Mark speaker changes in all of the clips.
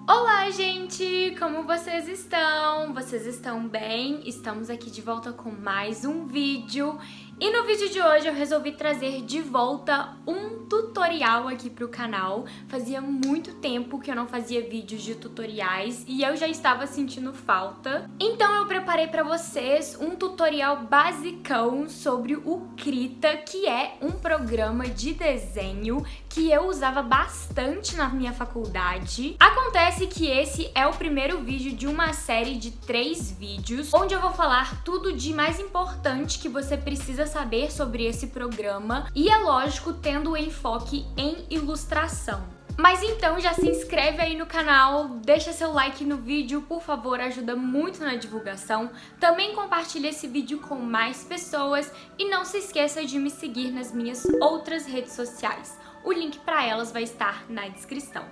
Speaker 1: Olá, gente! Como vocês estão? Vocês estão bem? Estamos aqui de volta com mais um vídeo. E no vídeo de hoje eu resolvi trazer de volta um tutorial aqui pro canal. Fazia muito tempo que eu não fazia vídeos de tutoriais e eu já estava sentindo falta. Então eu preparei pra vocês um tutorial basicão sobre o Krita, que é um programa de desenho que eu usava bastante na minha faculdade. Acontece que esse é o primeiro vídeo de uma série de 3 vídeos, onde eu vou falar tudo de mais importante que você precisa saber sobre esse programa e, é lógico, tendo o enfoque em ilustração. Mas então já se inscreve aí no canal, deixa seu like no vídeo, por favor, ajuda muito na divulgação. Também compartilha esse vídeo com mais pessoas e não se esqueça de me seguir nas minhas outras redes sociais. O link para elas vai estar na descrição.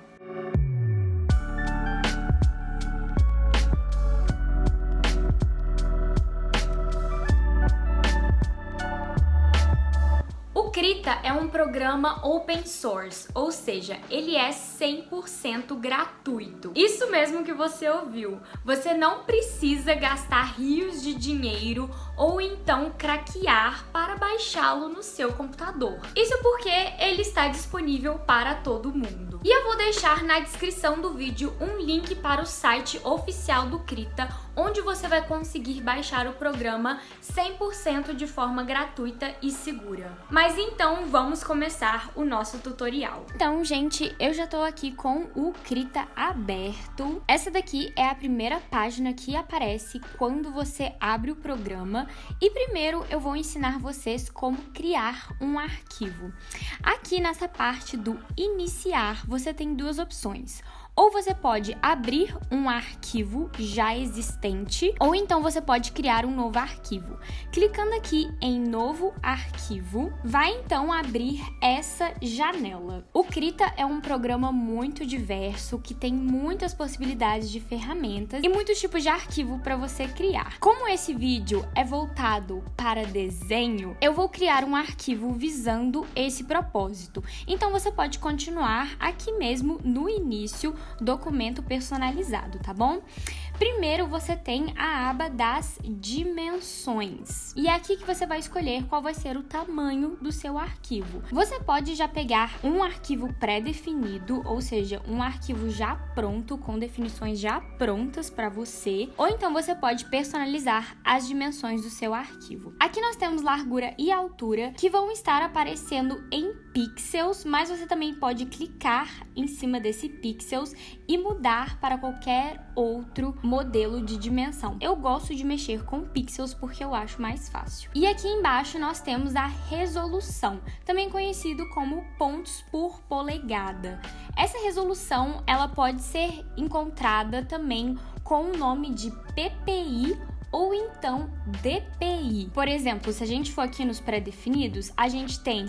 Speaker 1: O Krita é um programa open source, ou seja, ele é 100% gratuito. Isso mesmo que você ouviu. Você não precisa gastar rios de dinheiro ou então craquear para baixá-lo no seu computador. Isso porque ele está disponível para todo mundo. E eu vou deixar na descrição do vídeo um link para o site oficial do Krita, onde você vai conseguir baixar o programa 100% de forma gratuita e segura. Mas então vamos começar o nosso tutorial. Então, gente, eu já tô aqui com o Krita aberto. Essa daqui é a primeira página que aparece quando você abre o programa. E primeiro eu vou ensinar vocês como criar um arquivo. Aqui nessa parte do iniciar, você tem duas opções. Ou você pode abrir um arquivo já existente, ou então você pode criar um novo arquivo. Clicando aqui em novo arquivo, vai então abrir essa janela. O Krita é um programa muito diverso, que tem muitas possibilidades de ferramentas e muitos tipos de arquivo para você criar. Como esse vídeo é voltado para desenho, eu vou criar um arquivo visando esse propósito. Então você pode continuar aqui mesmo no início, documento personalizado, tá bom? Primeiro você tem a aba das dimensões. E é aqui que você vai escolher qual vai ser o tamanho do seu arquivo. Você pode já pegar um arquivo pré-definido, ou seja, um arquivo já pronto, com definições já prontas para você, ou então você pode personalizar as dimensões do seu arquivo. Aqui nós temos largura e altura, que vão estar aparecendo em pixels, mas você também pode clicar em cima desse pixels e mudar para qualquer outro modelo de dimensão. Eu gosto de mexer com pixels porque eu acho mais fácil. E aqui embaixo nós temos a resolução, também conhecido como pontos por polegada. Essa resolução, ela pode ser encontrada também com o nome de PPI ou então DPI. Por exemplo, se a gente for aqui nos pré-definidos, a gente tem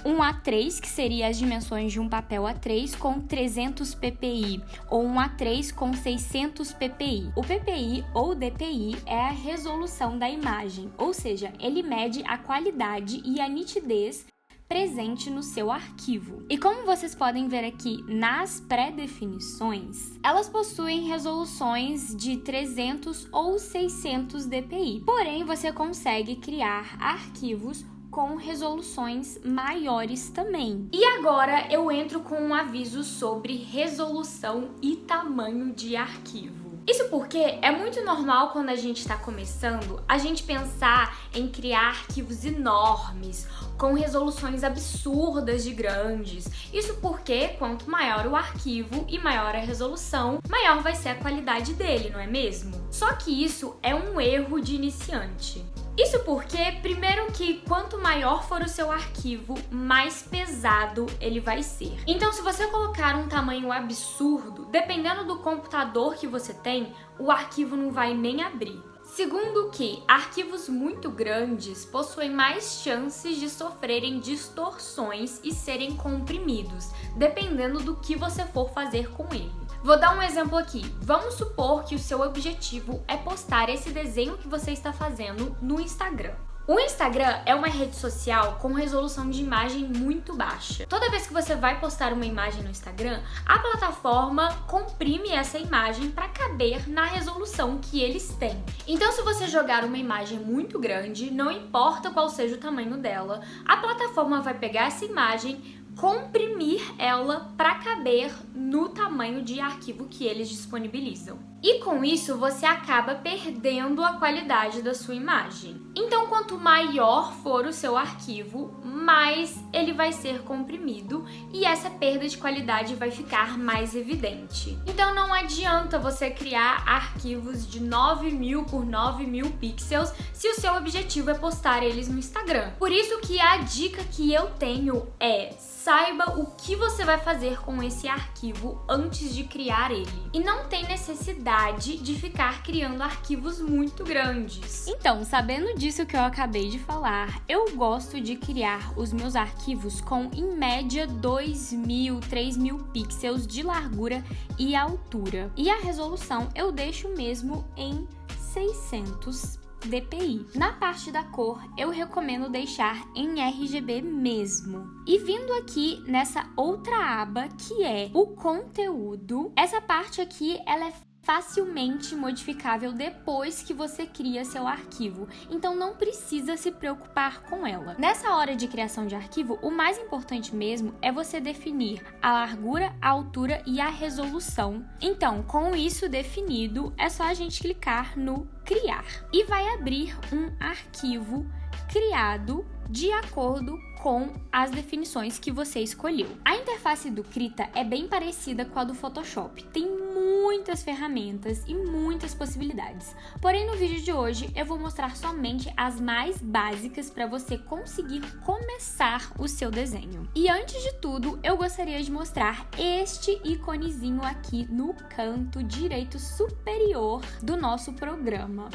Speaker 1: um A3, que seria as dimensões de um papel A3 com 300 ppi, ou um A3 com 600 ppi. O PPI ou DPI é a resolução da imagem, ou seja, ele mede a qualidade e a nitidez presente no seu arquivo. E como vocês podem ver aqui nas pré-definições, elas possuem resoluções de 300 ou 600 dpi. Porém, você consegue criar arquivos com resoluções maiores também. E agora eu entro com um aviso sobre resolução e tamanho de arquivo. Isso porque é muito normal quando a gente está começando, a gente pensar em criar arquivos enormes, com resoluções absurdas de grandes. Isso porque quanto maior o arquivo e maior a resolução, maior vai ser a qualidade dele, não é mesmo? Só que isso é um erro de iniciante. Isso porque, primeiro que quanto maior for o seu arquivo, mais pesado ele vai ser. Então, se você colocar um tamanho absurdo, dependendo do computador que você tem, o arquivo não vai nem abrir. Segundo que arquivos muito grandes possuem mais chances de sofrerem distorções e serem comprimidos, dependendo do que você for fazer com ele. Vou dar um exemplo aqui. Vamos supor que o seu objetivo é postar esse desenho que você está fazendo no Instagram. O Instagram é uma rede social com resolução de imagem muito baixa. Toda vez que você vai postar uma imagem no Instagram, a plataforma comprime essa imagem para caber na resolução que eles têm. Então, se você jogar uma imagem muito grande, não importa qual seja o tamanho dela, a plataforma vai pegar essa imagem, comprimir ela para caber no tamanho de arquivo que eles disponibilizam. E com isso você acaba perdendo a qualidade da sua imagem. Então, quanto maior for o seu arquivo, mais ele vai ser comprimido e essa perda de qualidade vai ficar mais evidente. Então não adianta você criar arquivos de 9.000 por 9.000 pixels se o seu objetivo é postar eles no Instagram. Por isso que a dica que eu tenho é: saiba o que você vai fazer com esse arquivo antes de criar ele. E não tem necessidade de ficar criando arquivos muito grandes. Então, sabendo disso que eu acabei de falar, eu gosto de criar os meus arquivos com, em média, 2.000, 3.000 pixels de largura e altura. E a resolução eu deixo mesmo em 600 dpi. Na parte da cor, eu recomendo deixar em RGB mesmo. E vindo aqui nessa outra aba, que é o conteúdo, essa parte aqui, ela é facilmente modificável depois que você cria seu arquivo, então não precisa se preocupar com ela. Nessa hora de criação de arquivo, o mais importante mesmo é você definir a largura, a altura e a resolução. Então, com isso definido, é só a gente clicar no criar e vai abrir um arquivo criado de acordo com as definições que você escolheu. A interface do Krita é bem parecida com a do Photoshop. Tem muitas ferramentas e muitas possibilidades. Porém, no vídeo de hoje eu vou mostrar somente as mais básicas para você conseguir começar o seu desenho. E antes de tudo, eu gostaria de mostrar este iconezinho aqui no canto direito superior do nosso programa.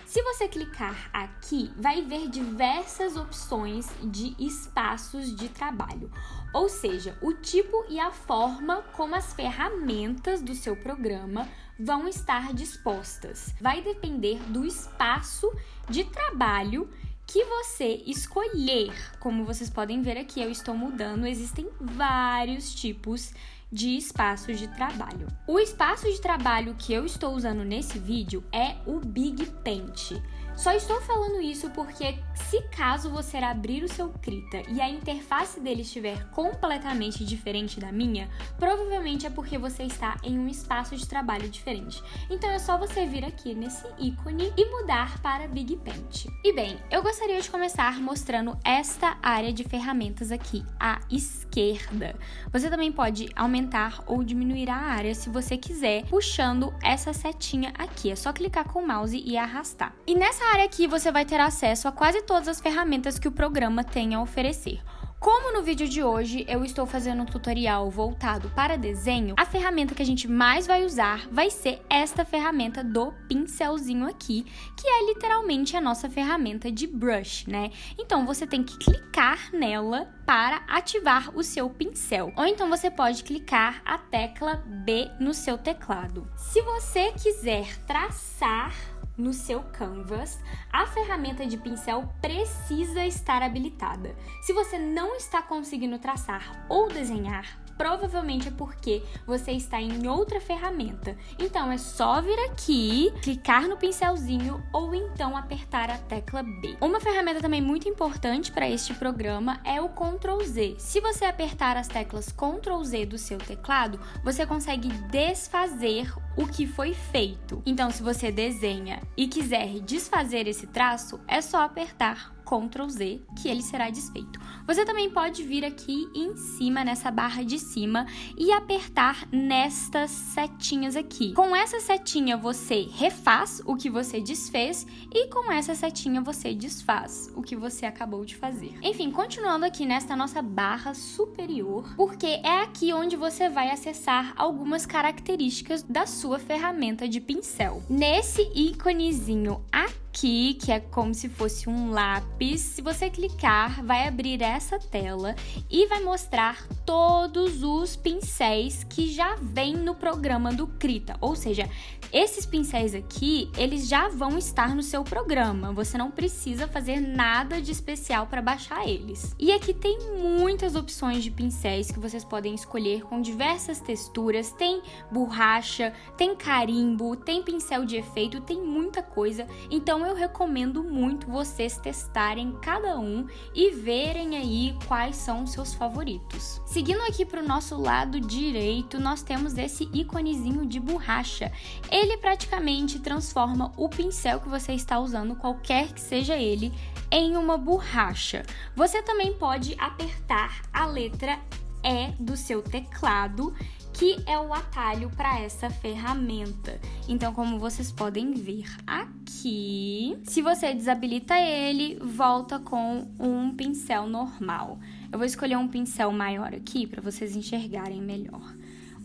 Speaker 1: Se você clicar aqui, vai ver diversas opções de espaços de trabalho, ou seja, o tipo e a forma como as ferramentas do seu programa vão estar dispostas. Vai depender do espaço de trabalho que você escolher. Como vocês podem ver aqui, eu estou mudando, existem vários tipos de espaços de trabalho. O espaço de trabalho que eu estou usando nesse vídeo é o Big Paint. Só estou falando isso porque, se caso você abrir o seu Krita e a interface dele estiver completamente diferente da minha, provavelmente é porque você está em um espaço de trabalho diferente. Então é só você vir aqui nesse ícone e mudar para Big Paint. E bem, eu gostaria de começar mostrando esta área de ferramentas aqui, à esquerda. Você também pode aumentar ou diminuir a área se você quiser, puxando essa setinha aqui. É só clicar com o mouse e arrastar. E nessa área aqui você vai ter acesso a quase todas as ferramentas que o programa tem a oferecer. Como no vídeo de hoje eu estou fazendo um tutorial voltado para desenho, a ferramenta que a gente mais vai usar vai ser esta ferramenta do pincelzinho aqui, que é literalmente a nossa ferramenta de brush, né? Então você tem que clicar nela para ativar o seu pincel. Ou então você pode clicar a tecla B no seu teclado. Se você quiser traçar no seu canvas, a ferramenta de pincel precisa estar habilitada. Se você não está conseguindo traçar ou desenhar, provavelmente é porque você está em outra ferramenta. Então é só vir aqui, clicar no pincelzinho ou então apertar a tecla B. Uma ferramenta também muito importante para este programa é o Ctrl Z. Se você apertar as teclas Ctrl Z do seu teclado, você consegue desfazer o que foi feito. Então, se você desenha e quiser desfazer esse traço, é só apertar Ctrl Z, que ele será desfeito. Você também pode vir aqui em cima, nessa barra de cima, e apertar nestas setinhas aqui. Com essa setinha você refaz o que você desfez e com essa setinha você desfaz o que você acabou de fazer. Enfim, continuando aqui nesta nossa barra superior, porque é aqui onde você vai acessar algumas características da sua ferramenta de pincel. Nesse íconezinho aqui, aqui, que é como se fosse um lápis. Se você clicar, vai abrir essa tela e vai mostrar todos os pincéis que já vem no programa do Krita. Ou seja, esses pincéis aqui, eles já vão estar no seu programa. Você não precisa fazer nada de especial para baixar eles. E aqui tem muitas opções de pincéis que vocês podem escolher com diversas texturas. Tem borracha, tem carimbo, tem pincel de efeito, tem muita coisa. Então eu recomendo muito vocês testarem cada um e verem aí quais são os seus favoritos. Seguindo aqui para o nosso lado direito, nós temos esse íconezinho de borracha. Ele praticamente transforma o pincel que você está usando, qualquer que seja ele, em uma borracha. Você também pode apertar a letra E do seu teclado, que é o atalho para essa ferramenta. Então, como vocês podem ver aqui, se você desabilita ele, volta com um pincel normal. Eu vou escolher um pincel maior aqui para vocês enxergarem melhor.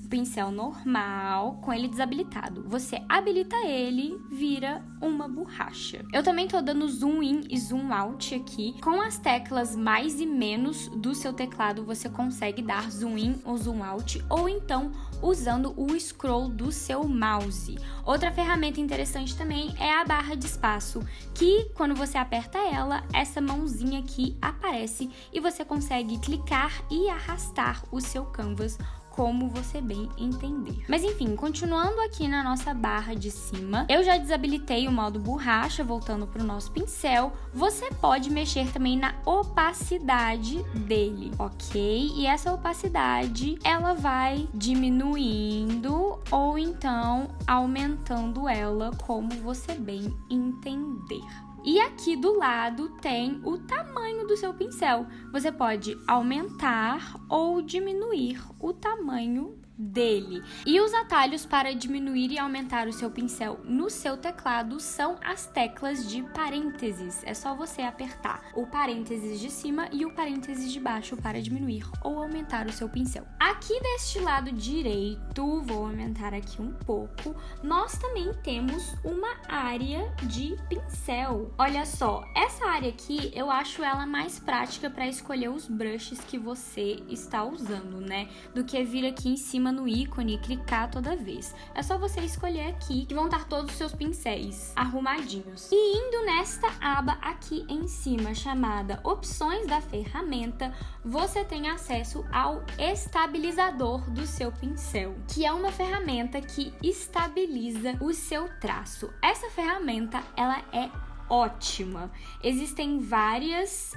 Speaker 1: Pincel normal, com ele desabilitado. Você habilita ele, vira uma borracha. Eu também tô dando zoom in e zoom out aqui. Com as teclas mais e menos do seu teclado, você consegue dar zoom in ou zoom out, ou então usando o scroll do seu mouse. Outra ferramenta interessante também é a barra de espaço, que quando você aperta ela, essa mãozinha aqui aparece e você consegue clicar e arrastar o seu canvas como você bem entender. Mas enfim, continuando aqui na nossa barra de cima, eu já desabilitei o modo borracha, voltando para o nosso pincel. Você pode mexer também na opacidade dele, ok? E essa opacidade, ela vai diminuindo ou então aumentando ela, como você bem entender. E aqui do lado tem o tamanho do seu pincel. Você pode aumentar ou diminuir o tamanho dele. E os atalhos para diminuir e aumentar o seu pincel no seu teclado são as teclas de parênteses. É só você apertar o parênteses de cima e o parênteses de baixo para diminuir ou aumentar o seu pincel. Aqui deste lado direito, vou aumentar aqui um pouco, nós também temos uma área de pincel. Olha só, essa área aqui eu acho ela mais prática para escolher os brushes que você está usando, né? Do que vir aqui em cima no ícone e clicar toda vez. É só você escolher aqui que vão estar todos os seus pincéis arrumadinhos. E indo nesta aba aqui em cima, chamada Opções da ferramenta, você tem acesso ao estabilizador do seu pincel, que é uma ferramenta que estabiliza o seu traço. Essa ferramenta, ela é ótima. Existem várias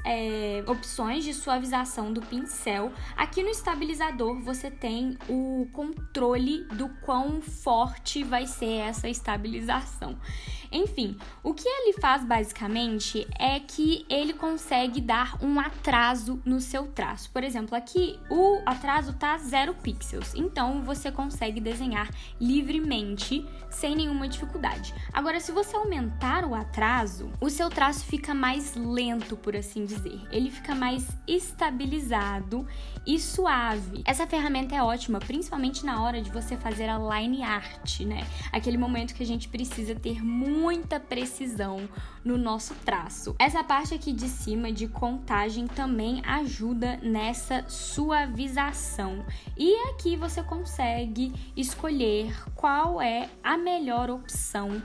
Speaker 1: opções de suavização do pincel. Aqui no estabilizador você tem o controle do quão forte vai ser essa estabilização. Enfim, o que ele faz basicamente é que ele consegue dar um atraso no seu traço. Por exemplo, aqui o atraso tá 0 pixels, então você consegue desenhar livremente, sem nenhuma dificuldade. Agora, se você aumentar o atraso, o seu traço fica mais lento, por assim dizer. Ele fica mais estabilizado e suave. Essa ferramenta é ótima, principalmente na hora de você fazer a line art, né? Aquele momento que a gente precisa ter muita precisão no nosso traço. Essa parte aqui de cima de contagem também ajuda nessa suavização. E aqui você consegue escolher qual é a melhor opção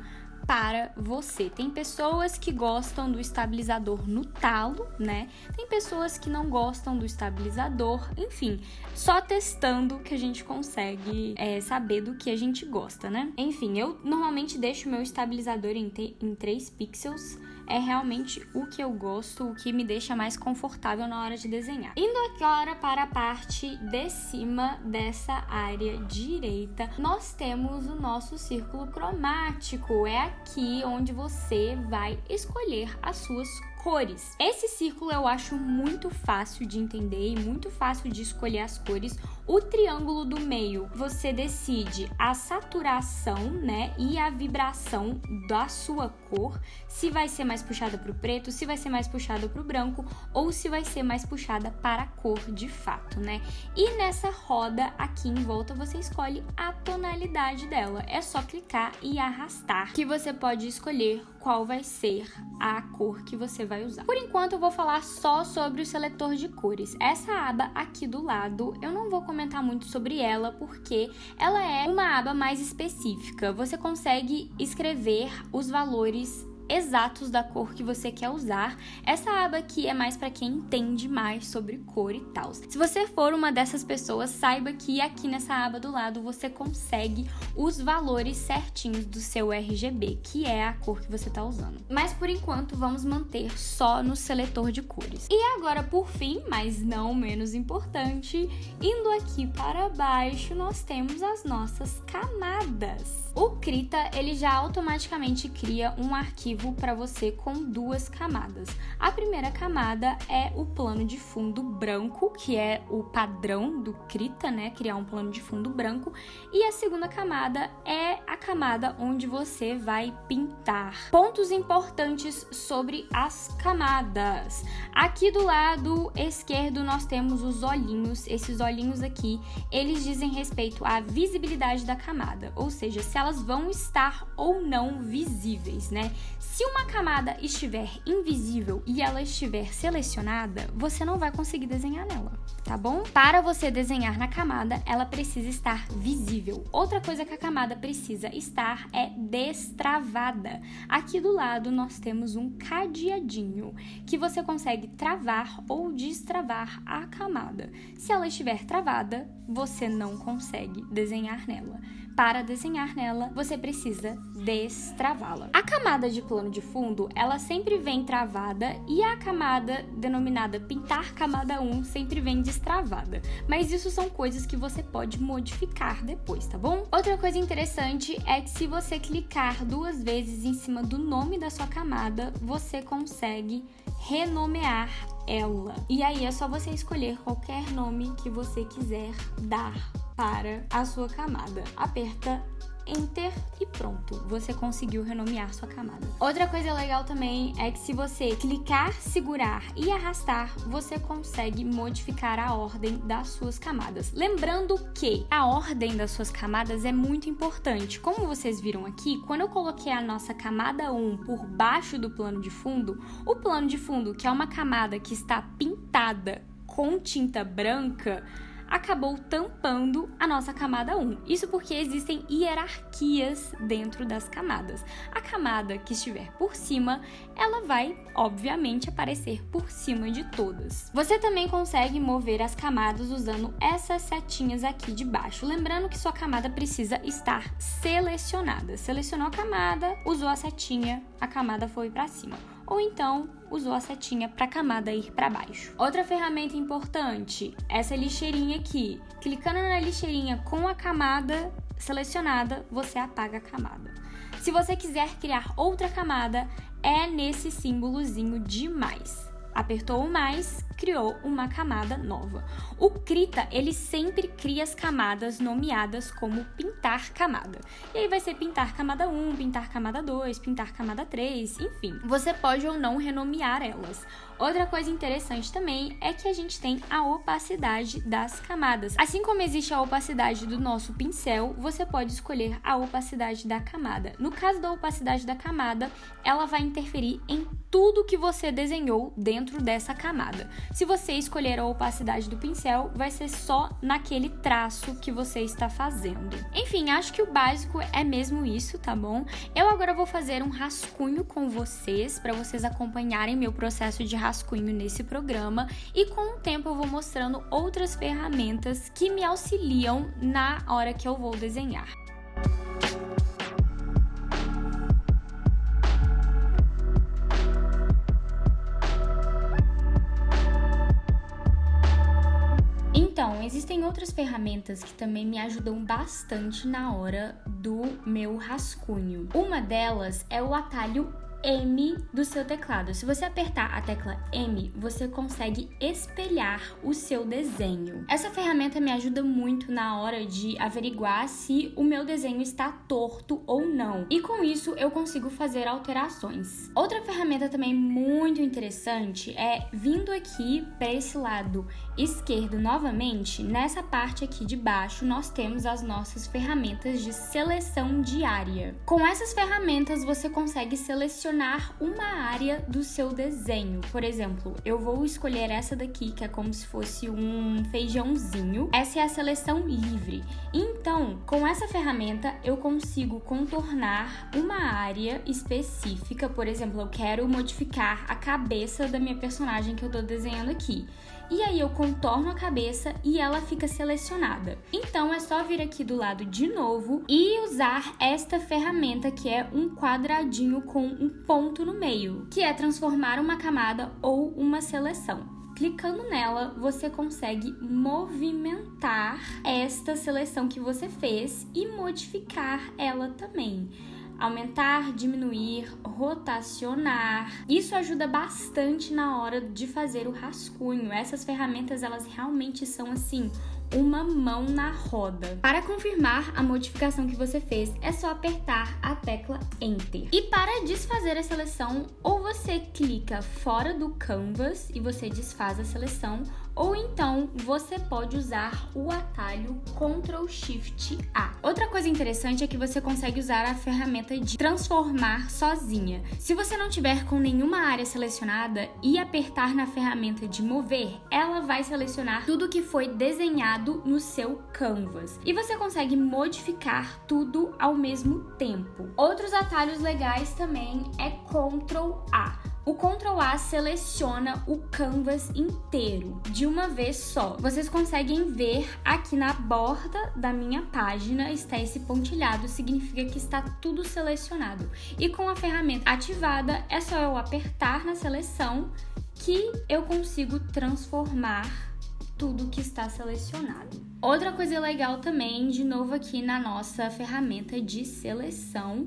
Speaker 1: para você. Tem pessoas que gostam do estabilizador no talo, né? Tem pessoas que não gostam do estabilizador. Enfim, só testando que a gente consegue saber do que a gente gosta, né? Enfim, eu normalmente deixo o meu estabilizador em 3 pixels. É realmente o que eu gosto, o que me deixa mais confortável na hora de desenhar. Indo agora para a parte de cima dessa área direita, nós temos o nosso círculo cromático. É aqui onde você vai escolher as suas cores. Esse círculo eu acho muito fácil de entender e muito fácil de escolher as cores. O triângulo do meio, você decide a saturação, né, e a vibração da sua cor, se vai ser mais puxada para o preto, se vai ser mais puxada para o branco ou se vai ser mais puxada para a cor de fato, né? E nessa roda aqui em volta você escolhe a tonalidade dela. É só clicar e arrastar que você pode escolher qual vai ser a cor que você vai usar. Por enquanto eu vou falar só sobre o seletor de cores. Essa aba aqui do lado, eu não vou comentar muito sobre ela porque ela é uma aba mais específica. Você consegue escrever os valores exatos da cor que você quer usar. Essa aba aqui é mais para quem entende mais sobre cor e tal. Se você for uma dessas pessoas, saiba que aqui nessa aba do lado você consegue os valores certinhos do seu RGB, que é a cor que você está usando. Mas por enquanto vamos manter só no seletor de cores. E agora, por fim, mas não menos importante, indo aqui para baixo, nós temos as nossas camadas. O Krita, ele já automaticamente cria um arquivo para você com duas camadas. A primeira camada é o plano de fundo branco, que é o padrão do Krita, né? Criar um plano de fundo branco. E a segunda camada é a camada onde você vai pintar. Pontos importantes sobre as camadas. Aqui do lado esquerdo nós temos os olhinhos. Esses olhinhos aqui, eles dizem respeito à visibilidade da camada, ou seja, se elas vão estar ou não visíveis, né? Se uma camada estiver invisível e ela estiver selecionada, você não vai conseguir desenhar nela, tá bom? Para você desenhar na camada, ela precisa estar visível. Outra coisa que a camada precisa estar é destravada. Aqui do lado nós temos um cadeadinho que você consegue travar ou destravar a camada. Se ela estiver travada, você não consegue desenhar nela. Para desenhar nela, você precisa destravá-la. A camada de plano de fundo, ela sempre vem travada e a camada denominada pintar camada 1 sempre vem destravada. Mas isso são coisas que você pode modificar depois, tá bom? Outra coisa interessante é que se você clicar 2 vezes em cima do nome da sua camada, você consegue renomear ela. E aí é só você escolher qualquer nome que você quiser dar para a sua camada. Aperta Enter e pronto, você conseguiu renomear sua camada. Outra coisa legal também é que se você clicar, segurar e arrastar, você consegue modificar a ordem das suas camadas. Lembrando que a ordem das suas camadas é muito importante. Como vocês viram aqui, quando eu coloquei a nossa camada 1 por baixo do plano de fundo, o plano de fundo, que é uma camada que está pintada com tinta branca, acabou tampando a nossa camada 1. Isso porque existem hierarquias dentro das camadas. A camada que estiver por cima, ela vai, obviamente, aparecer por cima de todas. Você também consegue mover as camadas usando essas setinhas aqui de baixo. Lembrando que sua camada precisa estar selecionada. Selecionou a camada, usou a setinha, a camada foi para cima. Ou então usou a setinha para a camada ir para baixo. Outra ferramenta importante, essa lixeirinha aqui. Clicando na lixeirinha com a camada selecionada, você apaga a camada. Se você quiser criar outra camada, é nesse símbolozinho de mais. Apertou o mais, criou uma camada nova. O Krita, ele sempre cria as camadas nomeadas como pintar camada. E aí vai ser pintar camada 1, pintar camada 2, pintar camada 3, enfim. Você pode ou não renomear elas. Outra coisa interessante também é que a gente tem a opacidade das camadas. Assim como existe a opacidade do nosso pincel, você pode escolher a opacidade da camada. No caso da opacidade da camada, ela vai interferir em tudo que você desenhou dentro dessa camada. Se você escolher a opacidade do pincel, vai ser só naquele traço que você está fazendo. Enfim, acho que o básico é mesmo isso, tá bom? Eu agora vou fazer um rascunho com vocês, para vocês acompanharem meu processo de rascunho nesse programa, e com o tempo eu vou mostrando outras ferramentas que me auxiliam na hora que eu vou desenhar. Então, existem outras ferramentas que também me ajudam bastante na hora do meu rascunho. Uma delas é o atalho M do seu teclado. Se você apertar a tecla M, você consegue espelhar o seu desenho. Essa ferramenta me ajuda muito na hora de averiguar se o meu desenho está torto ou não. E com isso eu consigo fazer alterações. Outra ferramenta também muito interessante é vindo aqui para esse lado esquerdo novamente, nessa parte aqui de baixo nós temos as nossas ferramentas de seleção diária. Com essas ferramentas você consegue selecionar uma área do seu desenho. Por exemplo, eu vou escolher essa daqui, que é como se fosse um feijãozinho. Essa é a seleção livre. Então, com essa ferramenta eu consigo contornar uma área específica. Por exemplo, eu quero modificar a cabeça da minha personagem que eu tô desenhando aqui. E aí eu contorno a cabeça e ela fica selecionada. Então é só vir aqui do lado de novo e usar esta ferramenta que é um quadradinho com um ponto no meio, que é transformar uma camada ou uma seleção. Clicando nela, você consegue movimentar esta seleção que você fez e modificar ela também. Aumentar, diminuir, rotacionar. Isso ajuda bastante na hora de fazer o rascunho. Essas ferramentas, elas realmente são assim, uma mão na roda. Para confirmar a modificação que você fez, é só apertar a tecla Enter. E para desfazer a seleção, ou você clica fora do Canvas e você desfaz a seleção, ou então você pode usar o atalho Ctrl Shift A. Outra coisa interessante é que você consegue usar a ferramenta de transformar sozinha. Se você não tiver com nenhuma área selecionada e apertar na ferramenta de mover, ela vai selecionar tudo que foi desenhado no seu Canvas. E você consegue modificar tudo ao mesmo tempo. Outros atalhos legais também é Ctrl A. O Ctrl A seleciona o canvas inteiro, de uma vez só. Vocês conseguem ver aqui na borda da minha página está esse pontilhado, significa que está tudo selecionado. E com a ferramenta ativada, é só eu apertar na seleção que eu consigo transformar tudo que está selecionado. Outra coisa legal também, de novo aqui na nossa ferramenta de seleção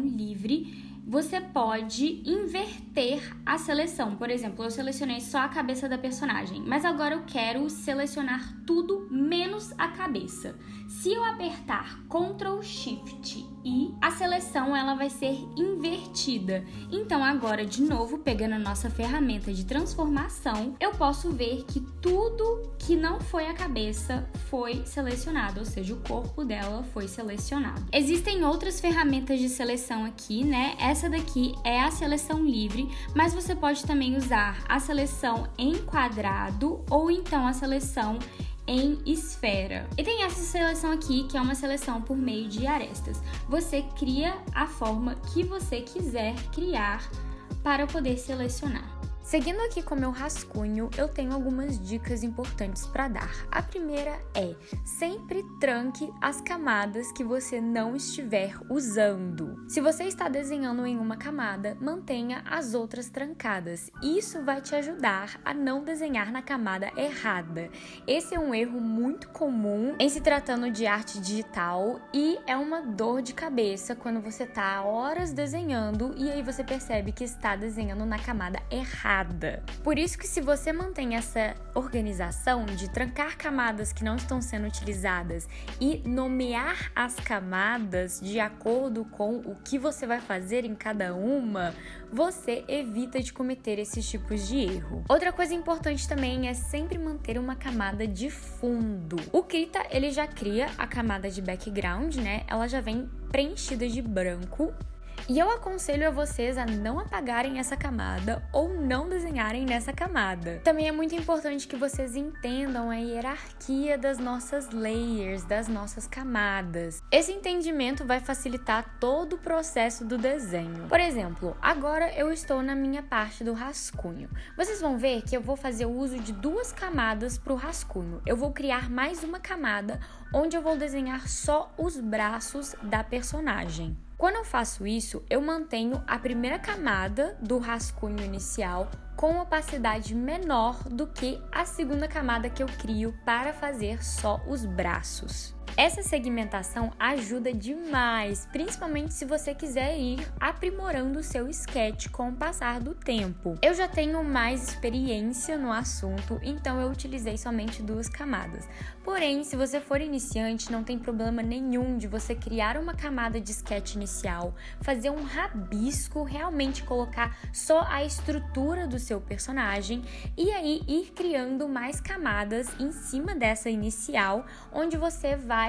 Speaker 1: livre, você pode inverter a seleção. Por exemplo, eu selecionei só a cabeça da personagem, mas agora eu quero selecionar tudo menos a cabeça. Se eu apertar Ctrl Shift I, a seleção ela vai ser invertida. Então agora, de novo, pegando a nossa ferramenta de transformação, eu posso ver que tudo que não foi a cabeça foi selecionado, ou seja, o corpo dela foi selecionado. Existem outras ferramentas de seleção aqui, né? Essa daqui é a seleção livre, mas você pode também usar a seleção em quadrado ou então a seleção em esfera. E tem essa seleção aqui, que é uma seleção por meio de arestas. Você cria a forma que você quiser criar para poder selecionar. Seguindo aqui com o meu rascunho, eu tenho algumas dicas importantes para dar. A primeira é: sempre tranque as camadas que você não estiver usando. Se você está desenhando em uma camada, mantenha as outras trancadas. Isso vai te ajudar a não desenhar na camada errada. Esse é um erro muito comum em se tratando de arte digital e é uma dor de cabeça quando você está horas desenhando e aí você percebe que está desenhando na camada errada. Por isso que se você mantém essa organização de trancar camadas que não estão sendo utilizadas e nomear as camadas de acordo com o que você vai fazer em cada uma, você evita de cometer esses tipos de erro. Outra coisa importante também é sempre manter uma camada de fundo. O Krita, ele já cria a camada de background, né? Ela já vem preenchida de branco. E eu aconselho a vocês a não apagarem essa camada ou não desenharem nessa camada. Também é muito importante que vocês entendam a hierarquia das nossas layers, das nossas camadas. Esse entendimento vai facilitar todo o processo do desenho. Por exemplo, agora eu estou na minha parte do rascunho. Vocês vão ver que eu vou fazer o uso de duas camadas para o rascunho. Eu vou criar mais uma camada onde eu vou desenhar só os braços da personagem. Quando eu faço isso, eu mantenho a primeira camada do rascunho inicial com opacidade menor do que a segunda camada que eu crio para fazer só os braços. Essa segmentação ajuda demais, principalmente se você quiser ir aprimorando o seu sketch com o passar do tempo. Eu já tenho mais experiência no assunto, então eu utilizei somente 2 camadas. Porém, se você for iniciante, não tem problema nenhum de você criar uma camada de sketch inicial, fazer um rabisco, realmente colocar só a estrutura do seu personagem e aí ir criando mais camadas em cima dessa inicial, onde você vai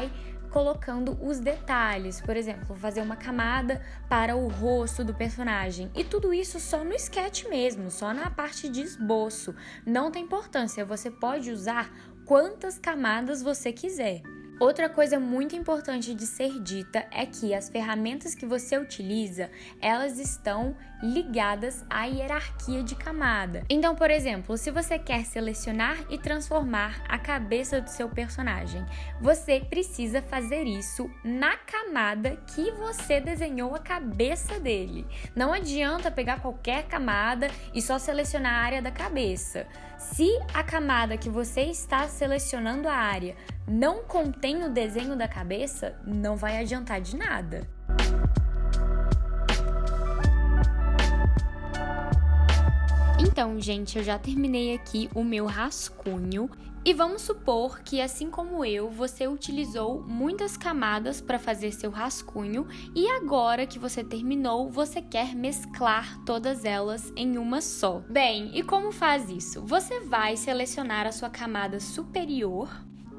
Speaker 1: colocando os detalhes, por exemplo, fazer uma camada para o rosto do personagem e tudo isso só no sketch mesmo, só na parte de esboço. Não tem importância, você pode usar quantas camadas você quiser. Outra coisa muito importante de ser dita é que as ferramentas que você utiliza, elas estão ligadas à hierarquia de camada. Então, por exemplo, se você quer selecionar e transformar a cabeça do seu personagem, você precisa fazer isso na camada que você desenhou a cabeça dele. Não adianta pegar qualquer camada e só selecionar a área da cabeça. Se a camada que você está selecionando a área não contém o desenho da cabeça, não vai adiantar de nada. Então, gente, eu já terminei aqui o meu rascunho e vamos supor que, assim como eu, você utilizou muitas camadas para fazer seu rascunho e agora que você terminou, você quer mesclar todas elas em uma só. Bem, e como faz isso? Você vai selecionar a sua camada superior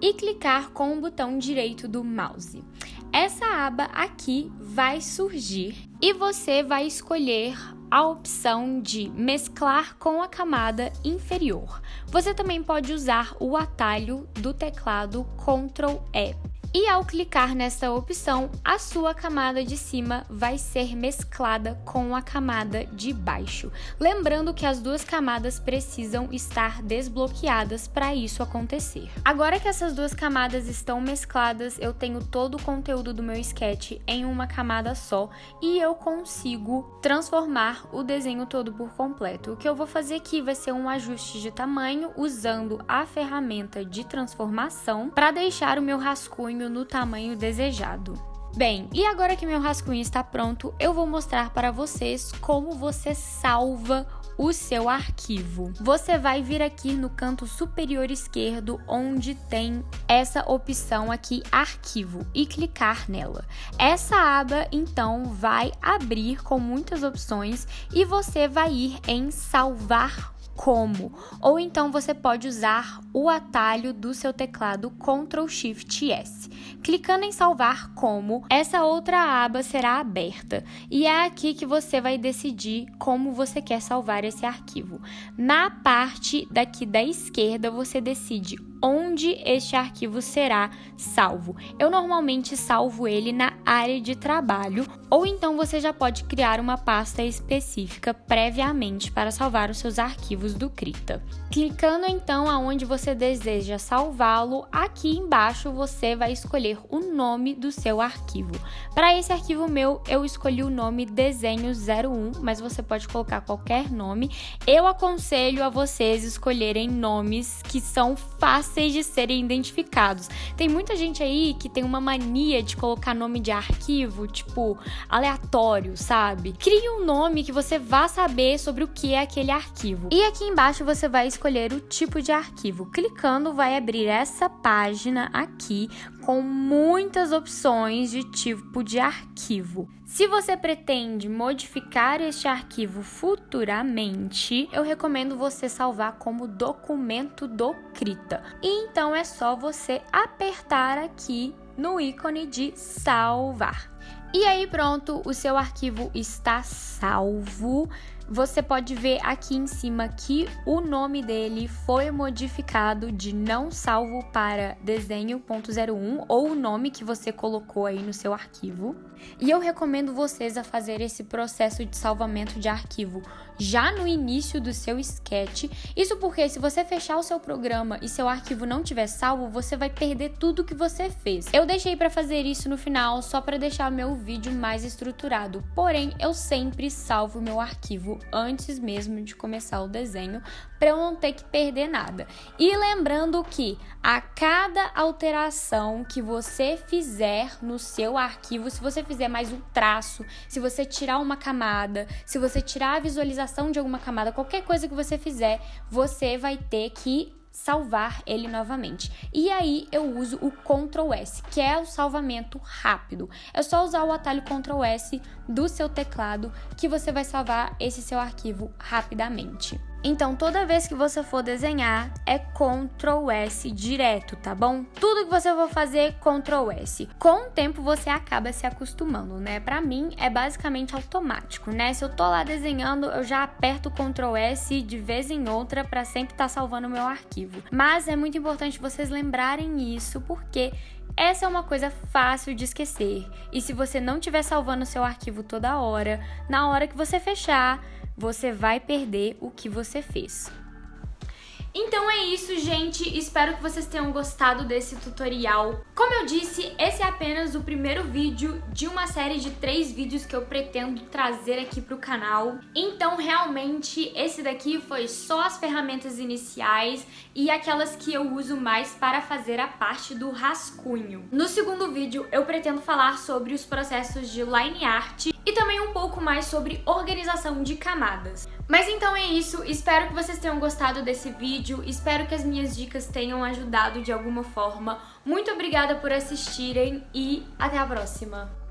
Speaker 1: e clicar com o botão direito do mouse. Essa aba aqui vai surgir e você vai escolher a opção de mesclar com a camada inferior. Você também pode usar o atalho do teclado Ctrl E. E ao clicar nessa opção, a sua camada de cima vai ser mesclada com a camada de baixo. Lembrando que as 2 camadas precisam estar desbloqueadas para isso acontecer. Agora que essas 2 camadas estão mescladas, eu tenho todo o conteúdo do meu sketch em uma camada só e eu consigo transformar o desenho todo por completo. O que eu vou fazer aqui vai ser um ajuste de tamanho usando a ferramenta de transformação para deixar o meu rascunho no tamanho desejado. Bem, e agora que meu rascunho está pronto, eu vou mostrar para vocês como você salva o seu arquivo. Você vai vir aqui no canto superior esquerdo, onde tem essa opção aqui, arquivo, e clicar nela. Essa aba, então, vai abrir com muitas opções e você vai ir em salvar como, ou então você pode usar o atalho do seu teclado Ctrl Shift S. Clicando em salvar como, essa outra aba será aberta e é aqui que você vai decidir como você quer salvar esse arquivo. Na parte daqui da esquerda você decide onde este arquivo será salvo. Eu normalmente salvo ele na área de trabalho, ou então você já pode criar uma pasta específica previamente para salvar os seus arquivos do Krita. Clicando então aonde você deseja salvá-lo, aqui embaixo você vai escolher o nome do seu arquivo. Para esse arquivo meu, eu escolhi o nome Desenho 01, mas você pode colocar qualquer nome. Eu aconselho a vocês escolherem nomes que são fáceis de serem identificados. Tem muita gente aí que tem uma mania de colocar nome de arquivo, tipo, aleatório, sabe? Crie um nome que você vá saber sobre o que é aquele arquivo. E aqui embaixo você vai escolher o tipo de arquivo. Clicando, vai abrir essa página aqui com muitas opções de tipo de arquivo. Se você pretende modificar este arquivo futuramente, eu recomendo você salvar como documento do Krita. E então é só você apertar aqui no ícone de salvar. E aí pronto, o seu arquivo está salvo. Você pode ver aqui em cima que o nome dele foi modificado de não salvo para desenho.01 ou o nome que você colocou aí no seu arquivo. E eu recomendo vocês a fazer esse processo de salvamento de arquivo já no início do seu sketch. Isso porque se você fechar o seu programa e seu arquivo não tiver salvo, você vai perder tudo que você fez. Eu deixei para fazer isso no final só para deixar meu vídeo mais estruturado. Porém, eu sempre salvo meu arquivo arquivo antes mesmo de começar o desenho, para eu não ter que perder nada. E lembrando que a cada alteração que você fizer no seu arquivo, se você fizer mais um traço, se você tirar uma camada, se você tirar a visualização de alguma camada, qualquer coisa que você fizer, você vai ter que salvar ele novamente. E aí eu uso o Ctrl S, que é o salvamento rápido. É só usar o atalho Ctrl S do seu teclado que você vai salvar esse seu arquivo rapidamente. Então, toda vez que você for desenhar, é Ctrl S direto, tá bom? Tudo que você for fazer, Ctrl S. Com o tempo, você acaba se acostumando, né? Pra mim, é basicamente automático, né? Se eu tô lá desenhando, eu já aperto Ctrl S de vez em outra pra sempre estar salvando o meu arquivo. Mas é muito importante vocês lembrarem isso, porque essa é uma coisa fácil de esquecer. E se você não estiver salvando o seu arquivo toda hora, na hora que você fechar, você vai perder o que você fez. Então é isso, gente. Espero que vocês tenham gostado desse tutorial. Como eu disse, esse é apenas o primeiro vídeo de uma série de 3 vídeos que eu pretendo trazer aqui pro canal. Então, realmente, esse daqui foi só as ferramentas iniciais e aquelas que eu uso mais para fazer a parte do rascunho. No segundo vídeo, eu pretendo falar sobre os processos de line art e também um pouco mais sobre organização de camadas. Mas então é isso, espero que vocês tenham gostado desse vídeo, espero que as minhas dicas tenham ajudado de alguma forma. Muito obrigada por assistirem e até a próxima!